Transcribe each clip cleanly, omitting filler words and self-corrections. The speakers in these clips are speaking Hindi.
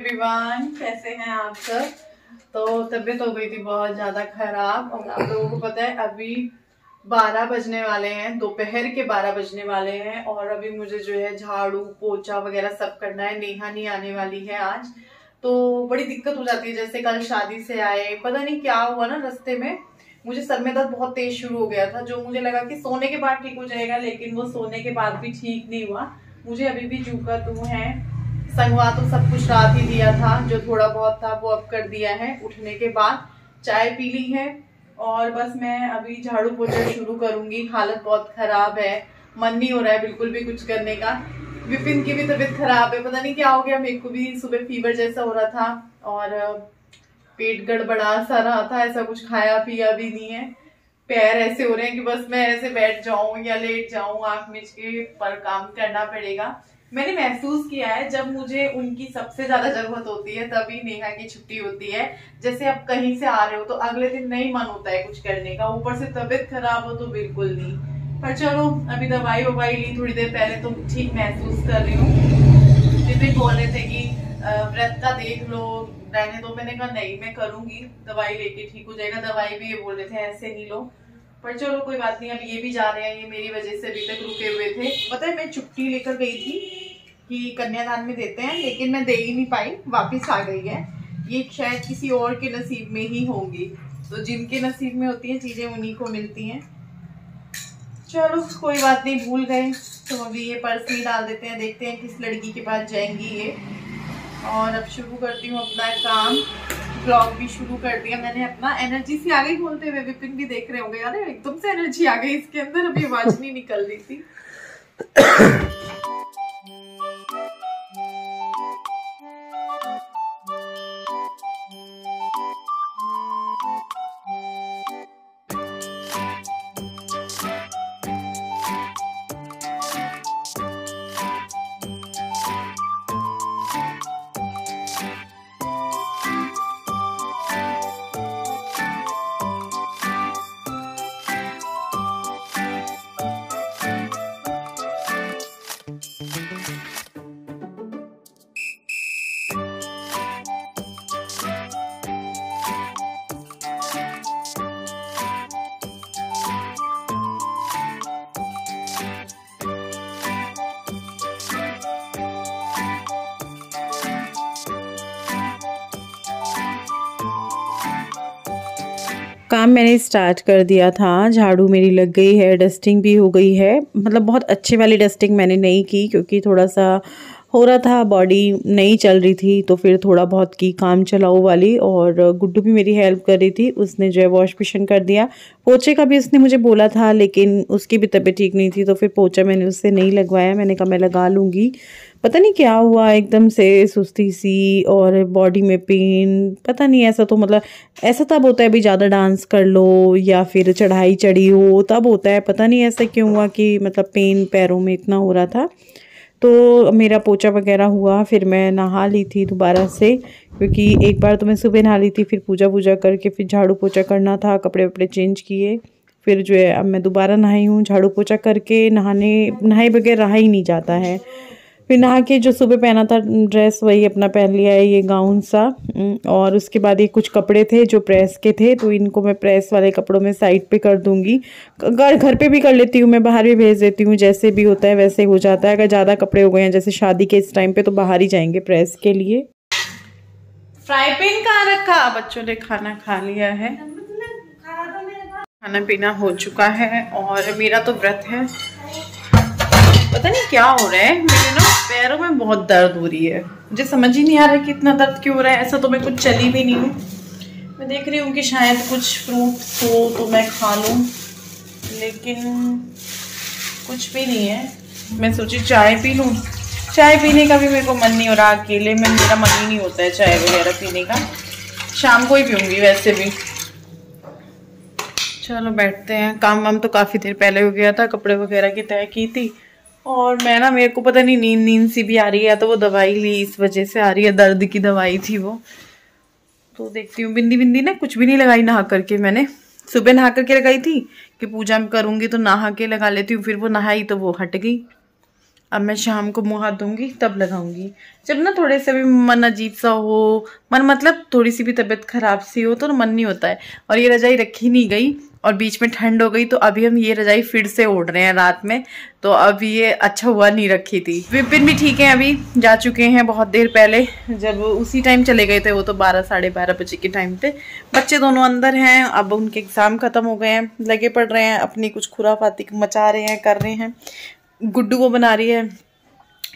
एवरीवन, कैसे हैं आप सब। तो तबीयत हो गई थी बहुत ज्यादा खराब और आप लोगों को पता है अभी 12 बजने वाले हैं, दोपहर के 12 बजने वाले हैं और अभी मुझे जो है झाड़ू पोछा वगैरह सब करना है। नेहा नहीं आने वाली है आज, तो बड़ी दिक्कत हो जाती है। जैसे कल शादी से आए, पता नहीं क्या हुआ ना, रास्ते में मुझे सर में दर्द बहुत तेज शुरू हो गया था, जो मुझे लगा कि सोने के बाद ठीक हो जाएगा, लेकिन वो सोने के बाद भी ठीक नहीं हुआ। मुझे अभी भी जूका तू है, संगवा तो सब कुछ रात ही दिया था, जो थोड़ा बहुत था वो अब कर दिया है। उठने के बाद चाय पी ली है और बस मैं अभी झाड़ू पोछा शुरू करूंगी। हालत बहुत खराब है, मन नहीं हो रहा है बिल्कुल भी कुछ करने का। विपिन की भी तबीयत खराब है, पता नहीं क्या हो गया। मेरे को भी सुबह फीवर जैसा हो रहा था और पेट गड़बड़ा सा रहा था, ऐसा कुछ खाया पिया भी नहीं है। पैर ऐसे हो रहे हैं कि बस मैं ऐसे बैठ जाऊं या लेट जाऊं, आंख मिच के, पर काम करना पड़ेगा। मैंने महसूस किया है जब मुझे उनकी सबसे ज्यादा जरूरत होती है तभी नेहा की छुट्टी होती है। जैसे अब कहीं से आ रहे हो तो अगले दिन नहीं मन होता है कुछ करने का, ऊपर से तबीयत खराब हो तो बिल्कुल नहीं। पर चलो, अभी दवाई ववाई ली थोड़ी देर पहले तो ठीक महसूस कर रही हूँ। फिर भी बोल रहे थे कि व्रत का देख लो, रहने दो। मैंने कहा नहीं, मैं करूंगी, दवाई लेके ठीक हो जाएगा। दवाई भी ये बोल रहे थे ऐसे नहीं लो, पर चलो कोई बात नहीं। अब ये भी जा रहे हैं, ये मेरी वजह से अभी तक रुके हुए थे। पता है मैं चुट्टी लेकर गई थी कि कन्यादान में देते हैं, लेकिन मैं दे ही नहीं पाई, वापस आ गई है। ये शायद किसी और के नसीब में ही होंगी, तो जिनके नसीब में होती हैं चीजें उन्हीं को मिलती हैं। चलो कोई बात नहीं, भूल गए तो अभी ये पर्स ही डाल देते हैं, देखते हैं किस लड़की के पास जाएंगी ये। और अब शुरू करती हूँ अपना काम। ब्लॉग भी शुरू कर दिया मैंने अपना। एनर्जी से आ गई बोलते हुए, विपिन भी देख रहे होंगे, यार एकदम से एनर्जी आ गई इसके अंदर, अभी आवाज नहीं निकल रही थी। काम मैंने स्टार्ट कर दिया था, झाड़ू मेरी लग गई है, डस्टिंग भी हो गई है। मतलब बहुत अच्छी वाली डस्टिंग मैंने नहीं की क्योंकि थोड़ा सा हो रहा था, बॉडी नहीं चल रही थी, तो फिर थोड़ा बहुत की काम चलाओ वाली। और गुड्डू भी मेरी हेल्प कर रही थी, उसने जो है वॉश बेसिन कर दिया। पोछे का भी उसने मुझे बोला था, लेकिन उसकी भी तबीयत ठीक नहीं थी, तो फिर पोछा मैंने उससे नहीं लगवाया। मैंने कहा मैं लगा लूँगी। पता नहीं क्या हुआ, एकदम से सुस्ती सी और बॉडी में पेन, पता नहीं। ऐसा तो मतलब ऐसा तब होता है अभी ज़्यादा डांस कर लो या फिर चढ़ाई चढ़ी हो तब होता है, पता नहीं ऐसा क्यों हुआ कि मतलब पेन पैरों में इतना हो रहा था। तो मेरा पोछा वगैरह हुआ, फिर मैं नहा ली थी दोबारा से, क्योंकि एक बार तो मैं सुबह नहा ली थी, फिर पूजा वूजा करके फिर झाड़ू पोछा करना था, कपड़े वपड़े चेंज किए। फिर जो है अब मैं दोबारा नहाई हूँ, झाड़ू पोछा करके नहाए बगैर रहा ही नहीं जाता है। फिर नहा के जो सुबह पहना था ड्रेस वही अपना पहन लिया है, ये गाउन सा। और उसके बाद ये कुछ कपड़े थे जो प्रेस के थे, तो इनको मैं प्रेस वाले कपड़ों में साइड पे कर दूंगी। घर पे भी कर लेती हूँ मैं, बाहर भी भेज देती हूँ, जैसे भी होता है वैसे हो जाता है। अगर ज़्यादा कपड़े हो गए हैं जैसे शादी के इस टाइम पे, तो बाहर ही जाएंगे प्रेस के लिए। फ्राई पैन कहाँ रखा? बच्चों ने खाना खा लिया है, खाना पीना हो चुका है और मेरा तो व्रत है। पता नहीं क्या हो रहा है, मेरे ना पैरों में बहुत दर्द हो रही है, मुझे समझ ही नहीं आ रहा कि इतना दर्द क्यों हो रहा है। ऐसा तो मैं कुछ चली भी नहीं हूँ। मैं देख रही हूँ कि शायद कुछ फ्रूट्स हो तो मैं खा लूँ, लेकिन कुछ भी नहीं है। मैं सोची चाय पी लूँ, चाय पीने का भी मेरे को मन नहीं हो रहा। अकेले में मेरा मन ही नहीं होता है चाय वगैरह पीने का, शाम को ही पीऊँगी वैसे भी। चलो बैठते हैं। काम वाम तो काफ़ी देर पहले हो गया था, कपड़े वगैरह की तय की थी। और मैं ना, मेरे को पता नहीं नींद सी भी आ रही है, या तो वो दवाई ली इस वजह से आ रही है, दर्द की दवाई थी वो। तो देखती हूँ। बिंदी ना कुछ भी नहीं लगाई नहा करके, मैंने सुबह नहा करके लगाई थी कि पूजा में करूँगी तो नहा के लगा लेती हूँ, फिर वो नहाई तो वो हट गई। अब मैं शाम को मुँह हाथ धोऊंगी तब लगाऊंगी। जब ना थोड़े से भी मन अजीब सा हो, मन मतलब थोड़ी सी भी तबीयत खराब सी हो तो मन नहीं होता है। और ये रजाई रखी नहीं गई और बीच में ठंड हो गई तो अभी हम ये रजाई फिर से ओढ़ रहे हैं रात में। तो अब ये अच्छा हुआ नहीं रखी थी। विपिन भी ठीक है, अभी जा चुके हैं बहुत देर पहले। जब उसी टाइम चले गए थे वो तो 12 साढ़े 12 बजे के टाइम पे। बच्चे दोनों अंदर हैं, अब उनके एग्जाम खत्म हो गए हैं, लगे पड़ रहे हैं अपनी कुछ खुराफाती मचा रहे हैं, कर रहे हैं। गुड्डू वो बना रही है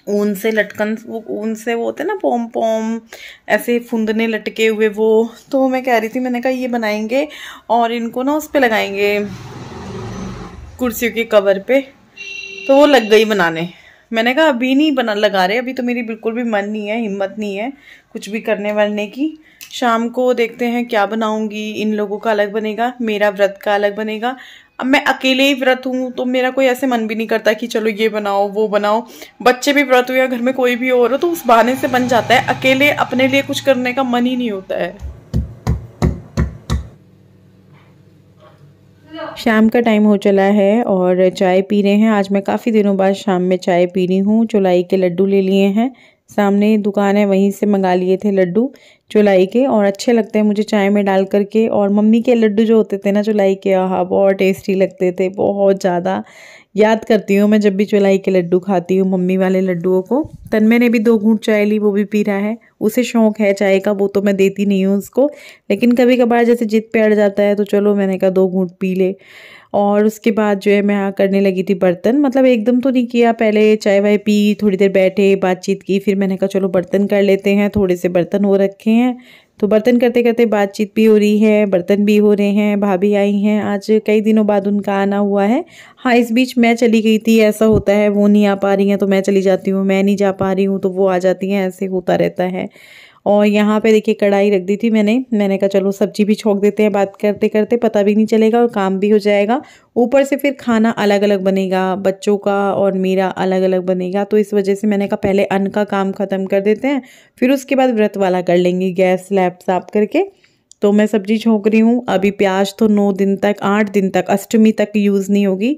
ऊन से लटकन, वो ऊन से वो होते हैं ना पोम पोम ऐसे फुंदने लटके हुए वो। तो मैं कह रही थी, मैंने कहा ये बनाएंगे और इनको ना उस पे लगाएंगे कुर्सियों के कवर पे। तो वो लग गई बनाने। मैंने कहा अभी नहीं बना लगा रहे, अभी तो मेरी बिल्कुल भी मन नहीं है, हिम्मत नहीं है कुछ भी करने वालने की। शाम को देखते हैं क्या बनाऊंगी। इन लोगों का अलग बनेगा, मेरा व्रत का अलग बनेगा। अब मैं अकेले ही व्रत हूँ तो मेरा कोई ऐसे मन भी नहीं करता कि चलो ये बनाओ वो बनाओ। बच्चे भी व्रत हो या घर में कोई भी और हो तो उस बहाने से बन जाता है। अकेले अपने लिए कुछ करने का मन ही नहीं होता है। शाम का टाइम हो चला है और चाय पी रहे हैं। आज मैं काफ़ी दिनों बाद शाम में चाय पी रही हूँ। चौलाई के लड्डू ले लिए हैं, सामने दुकान है वहीं से मंगा लिए थे लड्डू चौलाई के, और अच्छे लगते हैं मुझे चाय में डाल करके। और मम्मी के लड्डू जो होते थे ना चौलाई के, आहा बहुत टेस्टी लगते थे, बहुत ज़्यादा याद करती हूँ मैं जब भी चौलाई के लड्डू खाती हूँ, मम्मी वाले लड्डुओं को। तन्मय ने भी 2 घूंट चाय ली, वो भी पी रहा है, उसे शौक है चाय का, वो तो मैं देती नहीं हूँ उसको, लेकिन कभी कभार जैसे जिद पे अड़ जाता है तो चलो मैंने कहा 2 घूंट पी ले। और उसके बाद जो है मैं करने लगी थी बर्तन, मतलब एकदम तो नहीं किया, पहले चाय वाय पी, थोड़ी देर बैठे बातचीत की, फिर मैंने कहा चलो बर्तन कर लेते हैं, थोड़े से बर्तन हो रखे हैं। तो बर्तन करते करते बातचीत भी हो रही है, बर्तन भी हो रहे हैं। भाभी आई हैं आज, कई दिनों बाद उनका आना हुआ है। हाँ इस बीच मैं चली गई थी, ऐसा होता है, वो नहीं आ पा रही हैं तो मैं चली जाती हूँ, मैं नहीं जा पा रही हूँ तो वो आ जाती हैं, ऐसे होता रहता है। और यहाँ पे देखिए कढ़ाई रख दी थी मैंने कहा चलो सब्जी भी छोंक देते हैं, बात करते करते पता भी नहीं चलेगा और काम भी हो जाएगा। ऊपर से फिर खाना अलग अलग बनेगा, बच्चों का और मेरा अलग अलग बनेगा, तो इस वजह से मैंने कहा पहले अन्न का काम ख़त्म कर देते हैं, फिर उसके बाद व्रत वाला कर लेंगे, गैस स्लैब साफ करके। तो मैं सब्जी छोंक रही हूँ। अभी प्याज तो 9 दिन तक 8 दिन तक अष्टमी तक यूज़ नहीं होगी,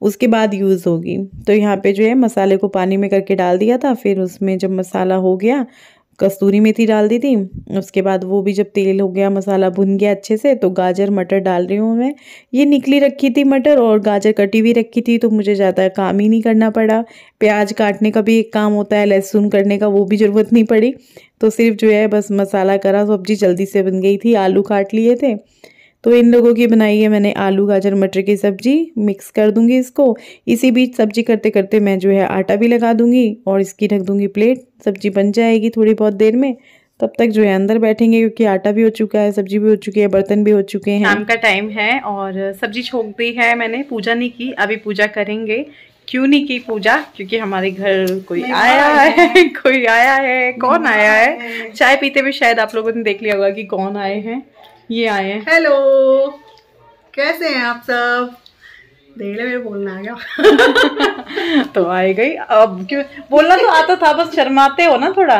उसके बाद यूज़ होगी। तो यहाँ पे जो है मसाले को पानी में करके डाल दिया था, फिर उसमें जब मसाला हो गया कस्तूरी मेथी डाल दी थी, उसके बाद वो भी जब तेल हो गया, मसाला भुन गया अच्छे से, तो गाजर मटर डाल रही हूँ मैं। ये निकली रखी थी मटर और गाजर कटी हुई रखी थी, तो मुझे ज़्यादा काम ही नहीं करना पड़ा। प्याज काटने का भी एक काम होता है, लहसुन करने का वो भी ज़रूरत नहीं पड़ी। तो सिर्फ जो है बस मसाला करा, सब्जी जल्दी से बन गई थी, आलू काट लिए थे। तो इन लोगों की बनाई है मैंने आलू गाजर मटर की सब्जी, मिक्स कर दूंगी इसको। इसी बीच सब्जी करते करते मैं जो है आटा भी लगा दूंगी और इसकी रख दूंगी प्लेट, सब्जी बन जाएगी थोड़ी बहुत देर में। तब तक जो है अंदर बैठेंगे क्योंकि आटा भी हो चुका है, सब्जी भी हो चुकी है, बर्तन भी हो चुके हैं। शाम का टाइम है और सब्जी छोंक दी है मैंने, पूजा नहीं की, अभी पूजा करेंगे। क्यों नहीं की पूजा? क्योंकि हमारे घर कोई आया है कोई आया है। कौन आया है? चाय पीते हुए शायद आप लोगों ने देख लिया होगा कि कौन आए हैं। ये आए हैं। हेलो, कैसे हैं आप सब? देख ले मेरे बोलना आ गया तो आए गई। अब क्यों बोलना तो आता था, बस शर्माते हो ना थोड़ा,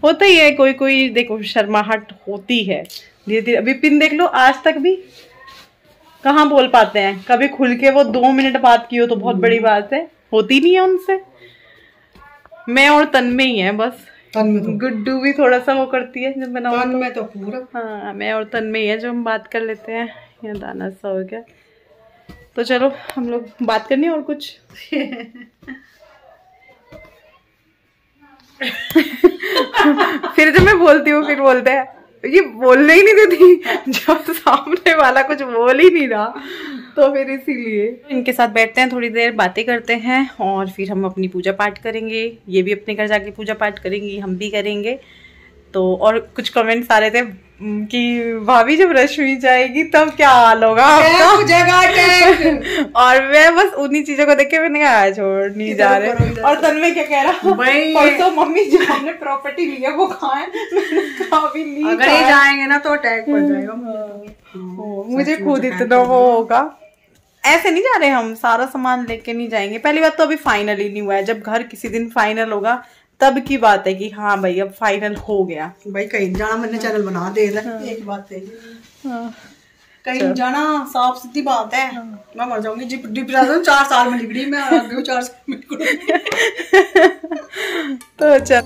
होता ही है, कोई कोई देखो शर्माहट होती है धीरे धीरे। अभी पिन देख लो, आज तक भी कहाँ बोल पाते हैं, कभी खुल के वो 2 मिनट बात की हो तो बहुत बड़ी बात है, होती नहीं है उनसे। मैं और तन्मय ही है बस, गुड्डू भी थोड़ा सा वो करती है जब बनाओ तो। मैं तो पूरा हाँ मैं और तन्मय है जो हम बात कर लेते हैं। यहाँ दाना सा हो गया, तो चलो हम लोग बात करनी और कुछ फिर जब मैं बोलती हूँ फिर बोलते हैं ये बोलने ही नहीं देती जब सामने वाला कुछ बोल ही नहीं रहा, तो फिर इसीलिए इनके साथ बैठते हैं, थोड़ी देर बातें करते हैं और फिर हम अपनी पूजा पाठ करेंगे। ये भी अपने घर जाके पूजा पाठ करेंगी, हम भी करेंगे। तो और कुछ कमेंट्स आ रहे थे कि भाभी जब रश्मि जाएगी तब क्या हाल होगा आपका? और मैं बस उन्हीं चीजों को देख के मैंने कहा छोड़ नहीं जा रहे। और तन्मय क्या कह रहा, परसों मम्मी जो हमने प्रॉपर्टी ली है वो कहाँ है? मैंने कहा अभी ली, अगर ये जाएंगे ना तो अटैक पड़ जाएगा। मुझे खुद इतना वो होगा। ऐसे नहीं जा रहे हम, सारा सामान लेके नहीं जाएंगे। पहली बात तो अभी फाइनल ही नहीं हुआ है, जब घर किसी दिन फाइनल होगा तब की बात है कि हाँ भाई अब फाइनल हो गया। भाई कहीं जाना मैंने चैनल बना दे एक बात है। कहीं जाना साफ सीधी बात है। मैं मर जाऊंगी डिप्रेशन 4 साल में लिबड़ी मैं आ गई 4 साल में तो चल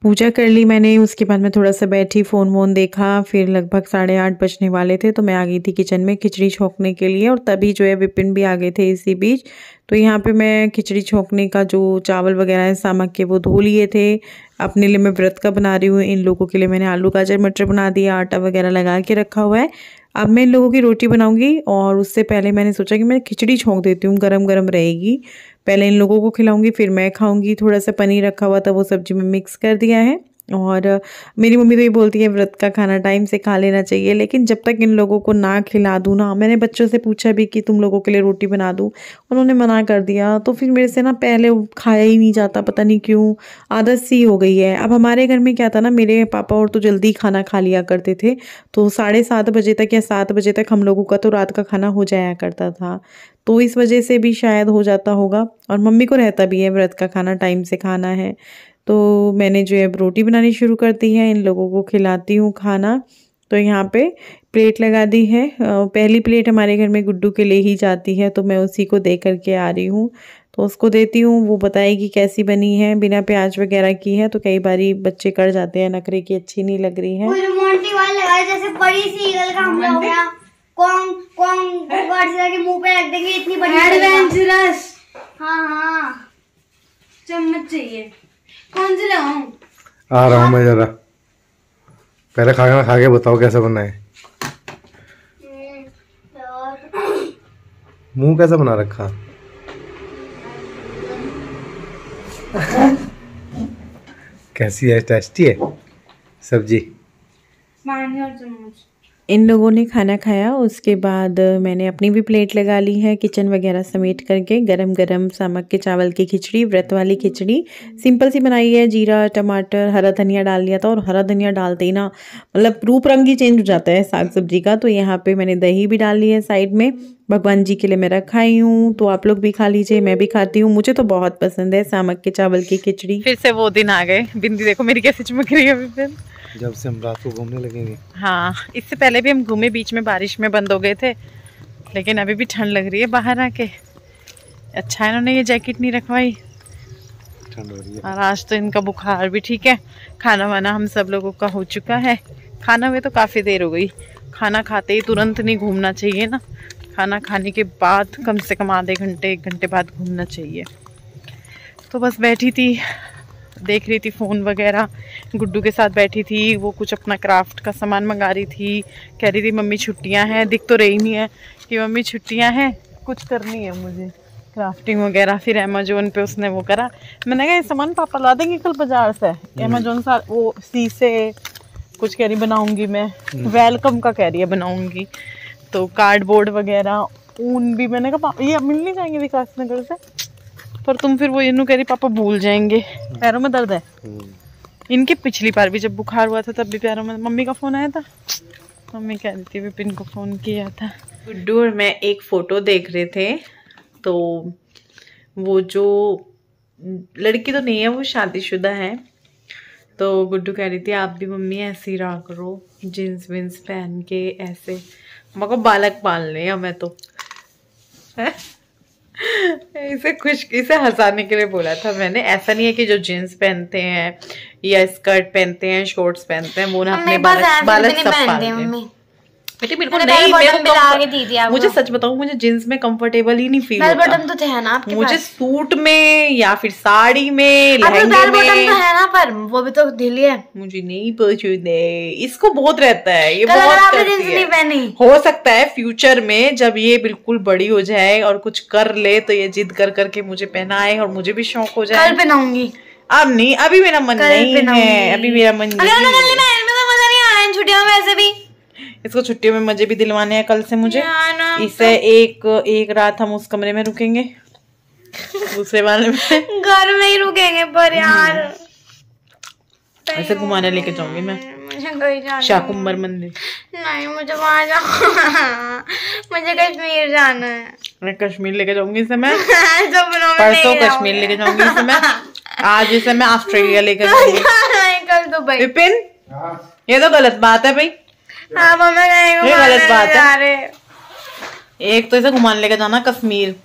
पूजा कर ली मैंने। उसके बाद मैं थोड़ा सा बैठी, फ़ोन वोन देखा। फिर लगभग 8:30 बजने वाले थे तो मैं आ गई थी किचन में खिचड़ी छोंकने के लिए। और तभी जो है विपिन भी आ गए थे इसी बीच। तो यहाँ पे मैं खिचड़ी छोंकने का जो चावल वगैरह है सामक के वो धो लिए थे। अपने लिए मैं व्रत का बना रही हूँ। इन लोगों के लिए मैंने आलू गाजर मटर बना दिया, आटा वगैरह लगा के रखा हुआ है। अब मैं इन लोगों की रोटी बनाऊंगी और उससे पहले मैंने सोचा कि मैं खिचड़ी छोंक देती हूँ, गरम गरम रहेगी। पहले इन लोगों को खिलाऊंगी फिर मैं खाऊंगी। थोड़ा सा पनीर रखा हुआ था वो सब्जी में मिक्स कर दिया है। और मेरी मम्मी तो ये बोलती है व्रत का खाना टाइम से खा लेना चाहिए, लेकिन जब तक इन लोगों को ना खिला दूँ ना, मैंने बच्चों से पूछा भी कि तुम लोगों के लिए रोटी बना दूँ, उन्होंने मना कर दिया। तो फिर मेरे से ना पहले खाया ही नहीं जाता, पता नहीं क्यों आदत सी हो गई है। अब हमारे घर में क्या था ना, मेरे पापा और तो जल्दी खाना खा लिया करते थे, तो 7:30 बजे तक या 7 बजे तक हम लोगों का तो रात का खाना हो जाया करता था। तो इस वजह से भी शायद हो जाता होगा। और मम्मी को रहता भी है व्रत का खाना टाइम से खाना है। तो मैंने जो है रोटी बनानी शुरू कर दी है, इन लोगों को खिलाती हूँ खाना। तो यहाँ पे प्लेट लगा दी है। पहली प्लेट हमारे घर में गुड्डू के लिए ही जाती है, तो मैं उसी को दे करके आ रही हूँ। तो उसको देती हूँ, वो बताएगी कैसी बनी है, बिना प्याज वगैरह की है। तो कई बारी बच्चे कर जाते हैं नखरे की अच्छी नहीं लग रही है। जैसे बड़ी सी ईगल का हमला हो गया, कौन के मुंह पे रख देंगे इतनी बड़ी एडवेंचरस। हाँ चम्मच चाहिए, कौन से लाऊं? आ रहा हूँ मैं जरा। पहले खाना खा के बताओ कैसा बना है। मुंह कैसा बना रखा? कैसी है? टेस्टी है सब्जी? पानी और चम्मच। इन लोगों ने खाना खाया, उसके बाद मैंने अपनी भी प्लेट लगा ली है किचन वगैरह समेट करके। गरम गरम सामक के चावल की खिचड़ी, व्रत वाली खिचड़ी सिंपल सी बनाई है। जीरा टमाटर हरा धनिया डाल लिया था, और हरा धनिया डालते ही ना मतलब रूप रंग ही चेंज हो जाता है साग सब्जी का। तो यहाँ पे मैंने दही भी डाल ली है साइड में। भगवान जी के लिए मैं रखाई हूँ, तो आप लोग भी खा लीजिए, मैं भी खाती हूँ। मुझे तो बहुत पसंद है सामक के चावल की खिचड़ी। फिर से वो दिन आ गए। बिंदी देखो मेरी कैसे चमक रही है विपिन। जब से हम रात को घूमने लगेंगे। हाँ, इससे पहले भी हम घूमे, बीच में बारिश में बंद हो गए थे, लेकिन अभी भी ठंड लग रही है बाहर आके। अच्छा है इन्होंने ये जैकेट नहीं रखवाई, ठंड हो रही है। और आज तो इनका बुखार भी ठीक है। खाना वाना हम सब लोगों का हो चुका है। खाना में तो काफ़ी देर हो गई। खाना खाते ही तुरंत नहीं घूमना चाहिए ना, खाना खाने के बाद कम से कम आधे घंटे 1 घंटे बाद घूमना चाहिए। तो बस बैठी थी, देख रही थी फ़ोन वगैरह, गुड्डू के साथ बैठी थी। वो कुछ अपना क्राफ्ट का सामान मंगा रही थी, कह रही थी मम्मी छुट्टियां हैं। दिख तो रही नहीं है कि मम्मी छुट्टियां हैं, कुछ करनी है मुझे क्राफ्टिंग वगैरह। फिर अमेजोन पे उसने वो करा, मैंने कहा ये सामान पापा ला देंगे कल बाजार से। अमेजोन से वो शीशे कुछ कह रही बनाऊंगी मैं, वेलकम का कह रही है बनाऊंगी। तो कार्डबोर्ड वगैरह, ऊन भी। मैंने कहा ये मिल नहीं जाएंगे विकास नगर से, पर तुम फिर वो इन्हों कह रही पापा भूल जाएंगे। पैरों में दर्द है इनके। पिछली बार भी जब बुखार हुआ था तब भी पैरों में। मम्मी का फोन आया था, मम्मी कह रही थी विपिन को फोन किया था। गुड्डू और मैं एक फोटो देख रहे थे, तो वो जो लड़की तो नहीं है, वो शादीशुदा है। तो गुड्डू कह रही थी आप भी मम्मी ऐसे ही रहा करो, जीन्स विन्स पहन के ऐसे। मगर बालक पालने हमें तो इसे हंसाने के लिए बोला था मैंने। ऐसा नहीं है कि जो जीन्स पहनते हैं या स्कर्ट पहनते हैं, शॉर्ट्स पहनते हैं, वो ना अपने बालक सब पालते हैं। बेटी मेरे को नहीं, मुझे सच बताऊं, मुझे जींस में कंफर्टेबल ही नहीं फील होता। तो थे ना आपके मुझे सूट में या फिर साड़ी में, लहंगे में, पर वो भी तो ढीली है। मुझे नहीं पसंद है, इसको बहुत रहता है, ये कल अगर बहुत आपने करती जींस है। नहीं पहनी, हो सकता है फ्यूचर में जब ये बिल्कुल बड़ी हो जाए और कुछ कर ले तो ये जिद कर करके मुझे पहनाए और मुझे भी शौक हो जाए। कल पहनाऊंगी। अब नहीं, अभी मेरा मन नहीं है, अभी मेरा मन नहीं है। मजा नहीं आ रहा है छुट्टियों में वैसे भी। इसको छुट्टियों में मजे भी दिलवाने हैं कल से मुझे। इसे एक रात हम उस कमरे में रुकेंगे, दूसरे वाले में घर में ही रुकेंगे पर यार ऐसे घुमाने लेके जाऊंगी मैं मुझे कहीं जाना शाकुंभर मंदिर। नहीं, मुझे वहां जाना मुझे कश्मीर जाना है। मैं कश्मीर लेके जाऊंगी इसे मैं सपनों में परसों नहीं कश्मीर लेके जाऊंगी इसे मैं, आज इसे मैं ऑस्ट्रेलिया लेके जाऊंगी। कल दुबई। विपिन ये तो गलत बात है भाई, हाँ मम्मा ये गलत बात जा है। रहे। एक तो इसे घुमाने लेके जाना कश्मीर,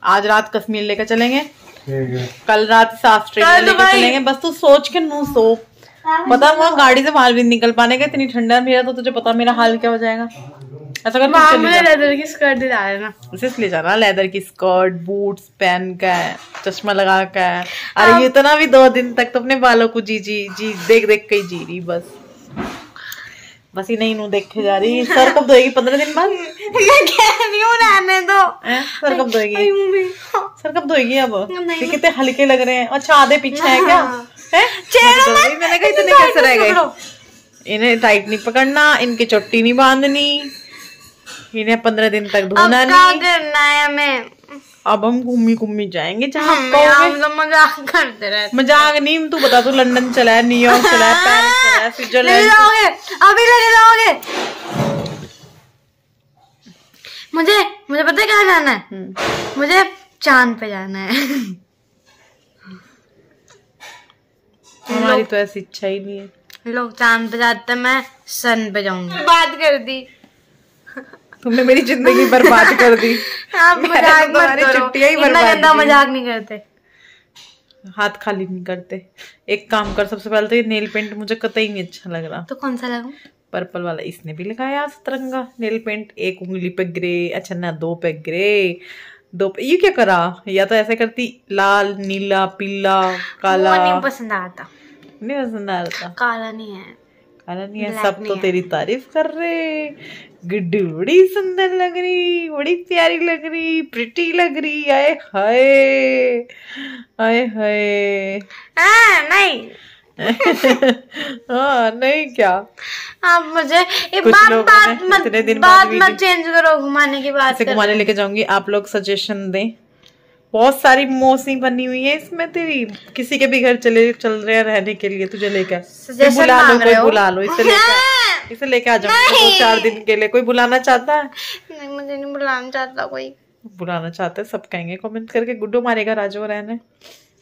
आज रात कश्मीर लेके चलेंगे, ठीक है। कल रात से ऑस्ट्रेलिया लेके चलेंगे। बस तू सोच के नू सो, पता वहाँ गाड़ी से बाहर भी निकल पाने का, इतनी ठंडा मेरा तो तुझे पता मेरा हाल क्या हो जाएगा। ऐसा कर माँ मुझे लेदर की स्कर्ट दिला देना। ले जाना, लेदर की स्कर्ट, बूट्स पहन के, चश्मा लगा के। अरे ये इतना भी 2 दिन तक तो अपने बालों को जी देख देख के ही जी रही, बस ही नहीं नू देखे जा रही। सर कब धोएगी? 15 दिन बाद। मैं कह रही हूँ रहने दो। सर कब धोएगी? सर कब धोएगी? अब ये कितने हल्के लग रहे हैं। अच्छा आधे पीछे है क्या? है मैंने कहा इतने कैसे रह गए। इन्हें टाइट नहीं पकड़ना, इनकी चोटी नहीं बांधनी, इन्हें 15 दिन तक धोना नहीं। करना है हमें। अब हम घूमी जाएंगे जहाँ हम लोग मजाक करते रहते। मजाक नहीं, तू बता, तू लंदन चला है, न्यूयॉर्क चला है, पेरिस चला है, स्विट्जरलैंड। अभी लगे जाओगे। मुझे पता है कहाँ जाना है? मुझे चांद पे जाना है। हमारी तो ऐसी इच्छा ही नहीं है। लोग चांद पे जाते हैं, मैं सन पे जाऊंगी। बात कर दी तुमने मेरी जिंदगी बर्बाद कर दी। आप मजाक मत करो, छुट्टियां ही इतना बर्बाद गंदा की। मजाक नहीं करते। हाथ खाली नहीं करते। एक काम कर, सबसे पहले तो ये नेल पेंट मुझे कतई नहीं अच्छा लग रहा। तो कौन सा लगाऊं? पर्पल वाला इसने भी लगाया सतरंगा नेल पेंट, एक उंगली पे ग्रे, अच्छा ना 2 पे ग्रे, 2 पे। ये क्या करा? या तो ऐसे करती लाल, नीला, पीला, काला। वो नहीं पसंद आता। नहीं पसंद आ रहा था। काला नहीं है, काला नहीं है। Black सब नहीं तो है। तेरी तारीफ कर रहे, गुड्डू बड़ी सुंदर लग रही, बड़ी प्यारी लग रही, प्रिटी लग रही। आए हाय, आए हाय। नहीं। हाँ नहीं क्या? आप मुझे ये कुछ बात लोगों बात ने मत इतने दिन बात बाद मत चेंज करो, घुमाने की बात इसे कर। घुमाने लेके जाऊंगी, आप लोग सजेशन दें। बहुत सारी मौसी बनी हुई है इसमें तेरी, किसी के भी घर चल रहे हैं रहने के लिए, तुझे लेकर Suggestion बुला लो, मांग कोई रहे हो? बुला लो, इसे लेके आ जाऊंगी 2-4 दिन के लिए। कोई बुलाना चाहता है? नहीं, मुझे नहीं बुलाना चाहता कोई। बुलाना चाहते हैं सब कहेंगे कमेंट करके, गुड्डू मारेगा राजू रहने।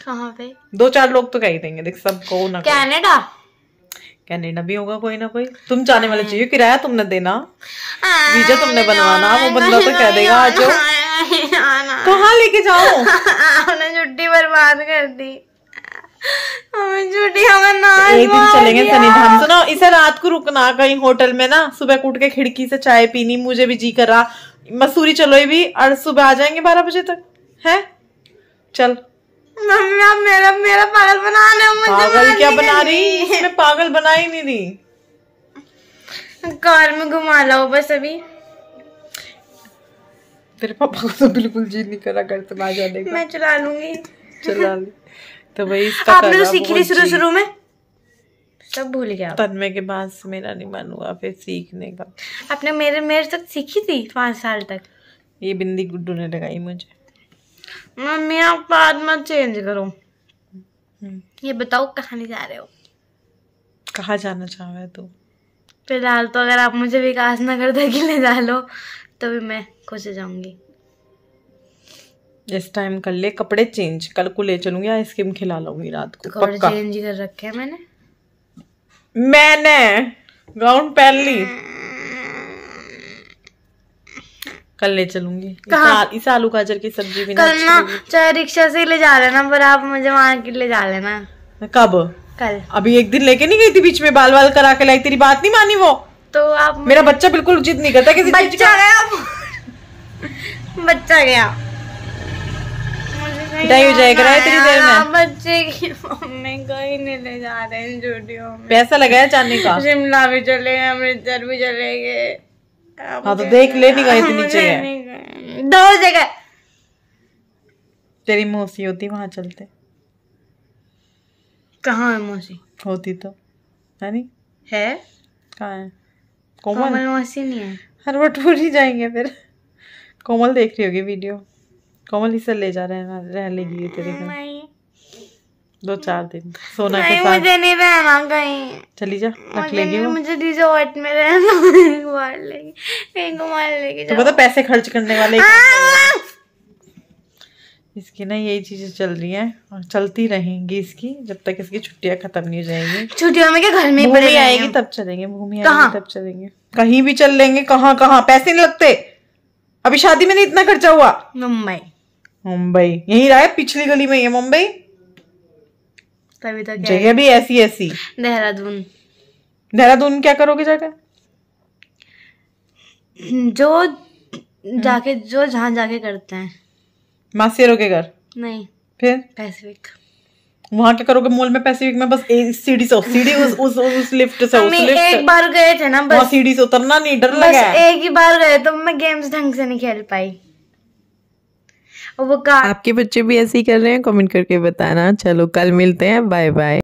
कहाँ पे? 2-4 लोग तो कह ही देंगे, देख सबको ना। कनाडा। कनाडा भी होगा कोई ना कोई। तुम जाने वाले चाहिए, किराया तुमने देना, वीजा तुमने बनवाना, वो बंदा तो कह देगा आ जाओ। कहाँ लेके जाओ? आपने छुट्टी बर्बाद कर दी। हमें छुट्टी हमें ना एक दिन चलेंगे सनीधाम। सुनो, इसे रात को रुकना कहीं होटल में ना, सुबह उठ के खिड़की से चाय पीनी, मुझे भी जी कर रहा। मसूरी चलो ये भी, और सुबह आ जाएंगे 12 बजे तक। है चल। मम्मी आप मेरा पागल बना रहे हो। मुझे पागल क्या बना रही? इसमें पागल बना ही नहीं रही। कार में घुमा लो बस अभी। तेरे पापा को तो बिल्कुल जी नहीं करा घर से बाहर जाने का। मैं चला लूंगी। चला ले तो भाई इसका आपने तो सीखी थी शुरू में, सब भूल गया। तन्मय के बाद से मेरा नहीं मन हुआ फिर सीखने का। आपने मेरे तक सीखी थी 5 साल तक। ये बिंदी गुड्डू ने लगाई मुझे। मम्मी आप बात मत चेंज करो। ये बताओ कहाँ नहीं जा रहे हो? कहाँ जाना चाह रहा है तू? फिलहाल तो अगर आप मुझे विकास नगर तक ले जा लो तो भी मैं खुश हो जाऊंगी। इस टाइम कर ले कपड़े चेंज, कल को ले चलूंगी, आइसक्रीम खिला लूंगी रात को कपड़े पक्का। चेंज कर रखे हैं मैंने गाउन पहन ली, कल ले चलूंगी। इस आलू गाजर की सब्जी भी कल ना चाहे रिक्शा से ले जा लेना, पर आप मुझे वहां के ले जा लेना। कब? कल। अभी एक दिन लेके नहीं गई थी बीच में, बाल करा के लाई, तेरी बात नहीं मानी वो। तो आप मेरा बच्चा बिल्कुल जिद नहीं करता किसी चीज का। बच्चा गया बच्चा गया। मुझे पिटाई हो जाएगा इतनी देर में। बच्चे की मम्मी कहीं नहीं ले जा रहे हैं स्टूडियो में। पैसा लगाया जाने का। शिमला भी चले गए, अमृतसर भी चले गए। हाँ तो देख ले, नहीं गए इतनी जगह। 2 जगह। तेरी मौसी होती वहां चलते। कहाँ है मौसी? होती तो है नहीं है। कहाँ है? कोमल मौसी नहीं है। हर वटपुर ही जाएंगे फिर। कोमल देख रही होगी वीडियो। कोमल इसे ले जा रहे हैं, रह लेगी तेरे घर नहीं 2-4 दिन सोना के नहीं, साथ। मुझे नहीं रहना कहीं। चली जा, रख लेगी वो। मुझे रिजॉर्ट में रहना। घुमार लेगी, कहीं घुमार लेगी। तो पता पैसे खर्च करने वाले इसकी ना यही चीजें चल रही हैं और चलती रहेंगी इसकी जब तक इसकी छुट्टियां खत्म नहीं हो जाएंगी। छुट्टियों में क्या घर में ही पड़े भूमि आएगी तब चलेंगे, भूमि आएगी तब चलेंगे। कहीं भी चल लेंगे। कहाँ कहाँ पैसे नहीं लगते। अभी शादी में नहीं इतना खर्चा हुआ। मुंबई यही रहा है, पिछली गली में ही है मुंबई। तभी तो जगह भी ऐसी ऐसी। देहरादून। देहरादून क्या करोगे जाकर? जो जहाँ जाके करते हैं। मासियरों के घर? नहीं। फिर पैसिफिक। वहाँ क्या करोगे मॉल में? पैसिफिक में बस सीढ़ी से सीढ़ी उस लिफ्ट से उस लिफ्ट। एक बार गए थे ना बस। वहाँ सीढ़ी से उतरना नहीं, डर लगा। एक ही बार गए तो मैं गेम्स ढंग से नहीं खेल पाई। और वो आपके बच्चे भी ऐसे ही कर रहे हैं? कमेंट करके बताना। चलो कल मिलते हैं, बाय बाय।